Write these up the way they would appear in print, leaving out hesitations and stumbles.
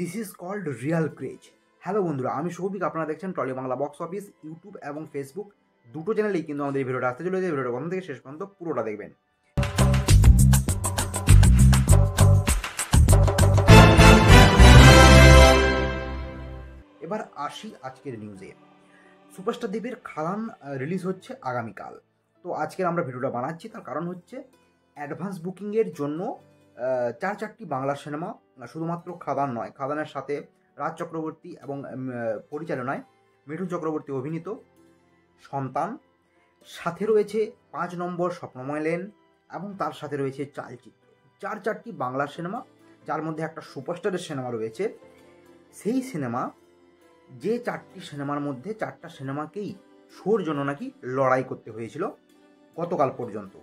This is called real craze. Hello বন্ধুরা, আমি সৌভিক, আপনারা দেখছেন Tolly Bangla box office. YouTube এবং ফেসবুক দুটো চ্যানেলেই কিন্তু আমাদের এই ভিডিওটা আসতে চলেছে। ভিডিওটা প্রথম থেকে শেষ পর্যন্ত পুরোটা দেখবেন। এবার আসি আজকের নিউজে। সুপারস্টার দেবের খাদান রিলিজ হচ্ছে আগামীকাল। তো আজকের আমরা ভিডিওটা বানাচ্ছি, তার কারণ হচ্ছে অ্যাডভান্স বুকিংয়ের জন্য চারটি বাংলা সিনেমা, শুধুমাত্র খাদান নয়, খাদানের সাথে রাজ চক্রবর্তী এবং পরিচালনায় মিঠুন চক্রবর্তী অভিনীত সন্তান, সাথে রয়েছে 5 নম্বর স্বপ্নময় লেন এবং তার সাথে রয়েছে চালচিত্র। চারটি বাংলা সিনেমা, যার মধ্যে একটা সুপারস্টারের সিনেমা রয়েছে। সেই সিনেমা, যে 4টি সিনেমার মধ্যে 4টা সিনেমাকেই শোর জন্য নাকি লড়াই করতে হয়েছিল গতকাল পর্যন্ত।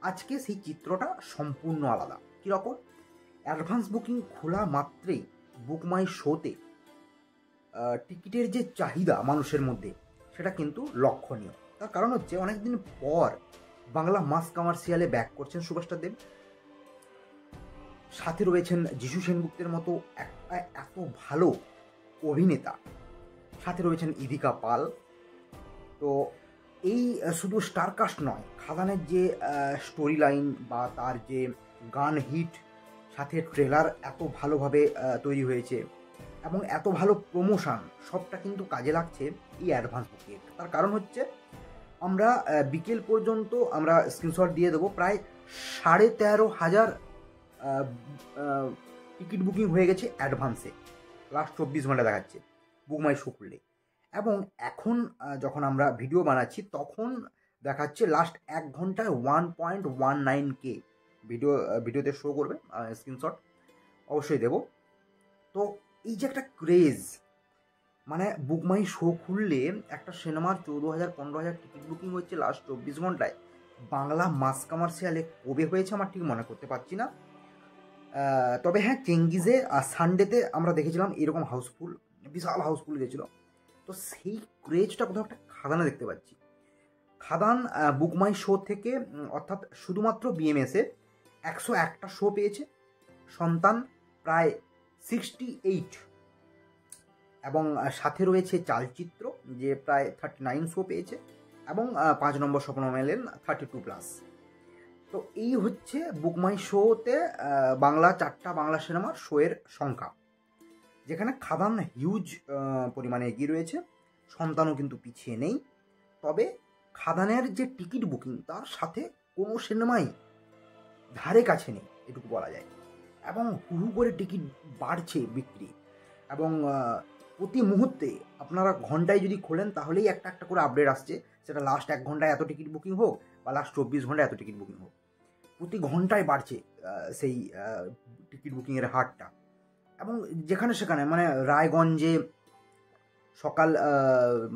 আজকে সেই চিত্রটা সম্পূর্ণ আলাদা। কীরকম? অ্যাডভান্স বুকিং খোলা মাত্রেই বুক মাই শোতে টিকিটের যে চাহিদা মানুষের মধ্যে, সেটা কিন্তু লক্ষণীয়। তার কারণ হচ্ছে অনেকদিন পর বাংলা মাস কমার্শিয়ালে ব্যাক করছেন সুপারস্টার দেব। সাথে রয়েছেন যিশু সেনগুপ্তের মতো এত ভালো অভিনেতা, সাথে রয়েছেন ইদিকা পাল। তো এই শুধু স্টারকাস্ট নয়, খাদানের যে স্টোরি লাইন বা তার যে গান হিট, সাথে ট্রেলার এত ভালোভাবে তৈরি হয়েছে এবং এত ভালো প্রমোশন, সবটা কিন্তু কাজে লাগছে এই অ্যাডভান্স বুকিং। তার কারণ হচ্ছে আমরা বিকেল পর্যন্ত আমরা স্ক্রিনশট দিয়ে দেবো, প্রায় 13,500 টিকিট বুকিং হয়ে গেছে অ্যাডভান্সে। লাস্ট 24 ঘন্টা দেখাচ্ছে বুক মাই শো খুললে। এবং এখন যখন আমরা ভিডিও বানাচ্ছি তখন দেখাচ্ছে লাস্ট 1 ঘন্টায় 1.19K ভিডিওতে শো করবে, স্ক্রিনশট অবশ্যই দেব। তো এই যে একটা ক্রেজ, মানে বুক মাই শো খুললে একটা সিনেমার 14,000 15,000 টিকিট বুকিং হচ্ছে লাস্ট 24 ঘন্টায়। বাংলা মাস কমার্শিয়ালে কবে হয়েছে আমার ঠিক মনে করতে পারছি না। তবে হ্যাঁ, চেঙ্গিজে সানডেতে আমরা দেখেছিলাম এরকম হাউসফুল, বিশাল হাউসফুল গেছিল। তো সেই ক্রেজটা কোথাও একটা খাদানে দেখতে পাচ্ছি। খাদান বুক মাই শো থেকে, অর্থাৎ শুধুমাত্র বিএমএসে 101টা শো পেয়েছে, সন্তান প্রায় 68, এবং সাথে রয়েছে চালচিত্র যে প্রায় 39 শো পেয়েছে, এবং 5 নম্বর স্বপ্নময় লেন 32+। তো এই হচ্ছে বুক মাই শোতে বাংলা 4টা বাংলা সিনেমার শোয়ের সংখ্যা, যেখানে খাদান হিউজ পরিমাণে এগিয়ে রয়েছে, সন্তানও কিন্তু পিছিয়ে নেই। তবে খাদানের যে টিকিট বুকিং, তার সাথে কোনো সিনেমাই ধারে কাছে নেই, এটুকু বলা যায়। এবং হু করে টিকিট বাড়ছে বিক্রি, এবং প্রতি মুহূর্তে আপনারা ঘন্টায় যদি খোলেন তাহলেই একটা করে আপডেট আসছে, সেটা লাস্ট 1 ঘন্টায় এত টিকিট বুকিং হোক বা লাস্ট 24 ঘন্টায় এত টিকিট বুকিং হোক, প্রতি ঘন্টায় বাড়ছে সেই টিকিট বুকিংয়ের হারটা। এবং যেখানে সেখানে, মানে রায়গঞ্জে সকাল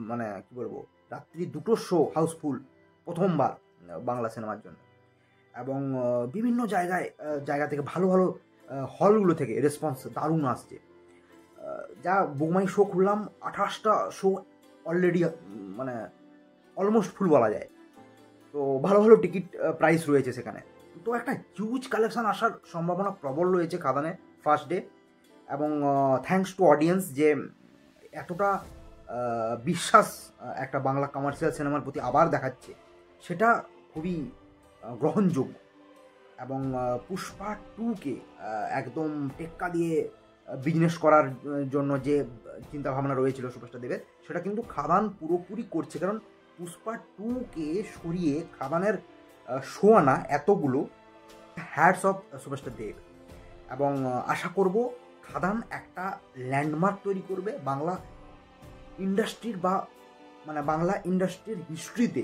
মানে কি বলবো, রাত্রি 2টো শো হাউসফুল প্রথমবার বাংলা সিনেমার জন্য। এবং বিভিন্ন জায়গা থেকে ভালো হলগুলো থেকে রেসপন্স দারুণ আসছে। যা বুক মাই শো খুললাম, 28টা শো অলরেডি, মানে অলমোস্ট ফুল বলা যায়। তো ভালো টিকিট প্রাইস রয়েছে সেখানে। তো একটা হিউজ কালেকশন আসার সম্ভাবনা প্রবল রয়েছে খাদানে ফার্স্ট ডে। এবং থ্যাঙ্কস টু অডিয়েন্স যে এতটা বিশ্বাস একটা বাংলা কমার্শিয়াল সিনেমার প্রতি আবার দেখাচ্ছে, সেটা খুবই গ্রহণযোগ্য। এবং পুষ্পা 2কে একদম টেক্কা দিয়ে বিজনেস করার জন্য যে চিন্তাভাবনা রয়েছিল সুপারস্টার দেবের, সেটা কিন্তু খাদান পুরোপুরি করছে। কারণ পুষ্পা 2কে সরিয়ে খাদানের শো আনা এতগুলো, হ্যাটস অফ সুপারস্টার দেব। এবং আশা করব খাদান একটা ল্যান্ডমার্ক তৈরি করবে বাংলা ইন্ডাস্ট্রির, বা মানে বাংলা ইন্ডাস্ট্রির হিস্ট্রিতে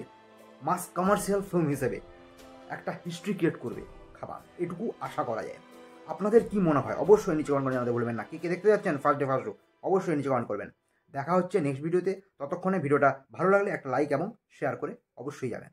মাস কমার্শিয়াল ফিল্ম হিসেবে একটা হিস্ট্রি ক্রিয়েট করবে খাদান, এটুকু আশা করা যায়। আপনাদের কি মনে হয় অবশ্যই নিচে কমেন্ট করে জানাতে ভুলবেন না। কে দেখতে যাচ্ছেন ফার্স্ট ডে ফার্স্ট শো, অবশ্যই নিচে কমেন্ট করবেন। দেখা হচ্ছে নেক্সট ভিডিওতে। ততক্ষণে ভিডিওটা ভালো লাগলে একটা লাইক এবং শেয়ার করে অবশ্যই যাবেন।